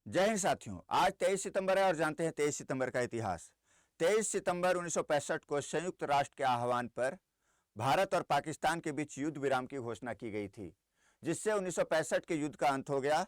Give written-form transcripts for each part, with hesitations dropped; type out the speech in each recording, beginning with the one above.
जय हिंद साथियों, आज 23 सितंबर है और जानते हैं 23 सितंबर का इतिहास। 23 सितंबर 1965 को संयुक्त राष्ट्र के आह्वान पर भारत और पाकिस्तान के बीच युद्ध विराम की घोषणा की गई थी, जिससे 1965 के युद्ध का अंत हो गया।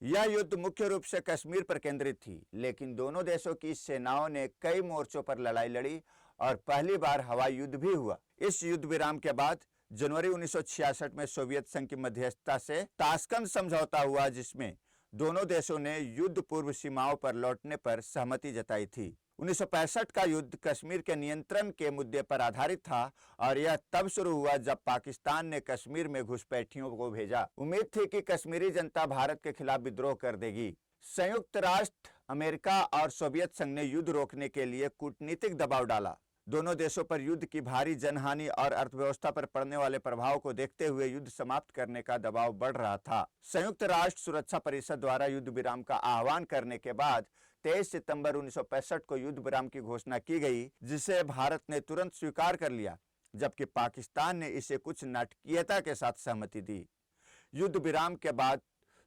यह युद्ध मुख्य रूप से कश्मीर पर केंद्रित थी, लेकिन दोनों देशों की सेनाओं ने कई मोर्चों पर लड़ाई लड़ी और पहली बार हवाई युद्ध भी हुआ। इस युद्ध विराम के बाद जनवरी 1966 में सोवियत संघ की मध्यस्थता से ताशकंद समझौता हुआ, जिसमें दोनों देशों ने युद्ध पूर्व सीमाओं पर लौटने पर सहमति जताई थी। 1965 का युद्ध कश्मीर के नियंत्रण के मुद्दे पर आधारित था और यह तब शुरू हुआ जब पाकिस्तान ने कश्मीर में घुसपैठियों को भेजा। उम्मीद थी कि कश्मीरी जनता भारत के खिलाफ विद्रोह कर देगी। संयुक्त राष्ट्र, अमेरिका और सोवियत संघ ने युद्ध रोकने के लिए कूटनीतिक दबाव डाला। दोनों देशों पर युद्ध की भारी जनहानि और अर्थव्यवस्था पर पड़ने वाले प्रभाव को देखते हुए युद्ध समाप्त करने का दबाव बढ़ रहा था। संयुक्त राष्ट्र सुरक्षा परिषद द्वारा युद्ध विराम का आह्वान करने के बाद 23 सितंबर 1965 को युद्ध विराम की घोषणा की गई, जिसे भारत ने तुरंत स्वीकार कर लिया, जबकि पाकिस्तान ने इसे कुछ नाटकीयता के साथ सहमति दी। युद्ध विराम के बाद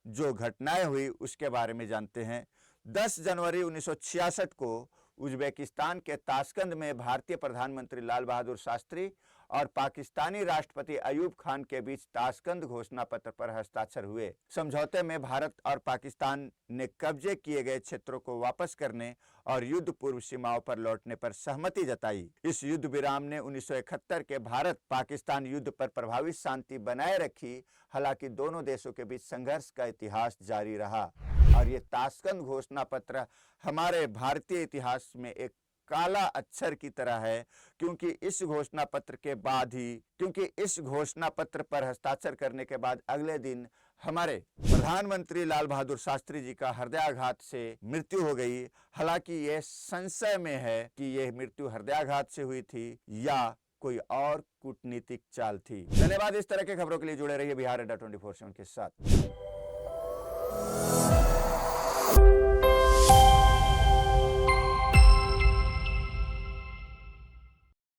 जो घटनाएं हुई उसके बारे में जानते हैं। 10 जनवरी 1966 को उज्बेकिस्तान के ताशकंद में भारतीय प्रधानमंत्री लाल बहादुर शास्त्री और पाकिस्तानी राष्ट्रपति अयूब खान के बीच ताशकंद घोषणा पत्र पर हस्ताक्षर हुए। समझौते में भारत और पाकिस्तान ने कब्जे किए गए क्षेत्रों को वापस करने और युद्ध पूर्व सीमाओं पर लौटने पर सहमति जताई। इस युद्ध विराम ने 1971 के भारत पाकिस्तान युद्ध पर प्रभावी शांति बनाए रखी। हालांकि दोनों देशों के बीच संघर्ष का इतिहास जारी रहा और ये ताशकंद घोषणा पत्र हमारे भारतीय इतिहास में एक काला अक्षर की तरह है, क्योंकि इस घोषणा पत्र पर हस्ताक्षर करने के बाद अगले दिन हमारे प्रधानमंत्री लाल बहादुर शास्त्री जी का हृदयाघात से मृत्यु हो गई। हालांकि यह संशय में है कि यह मृत्यु हृदयाघात से हुई थी या कोई और कूटनीतिक चाल थी। धन्यवाद। इस तरह के खबरों के लिए जुड़े रहिए बिहार अड्डा 24/7 के साथ।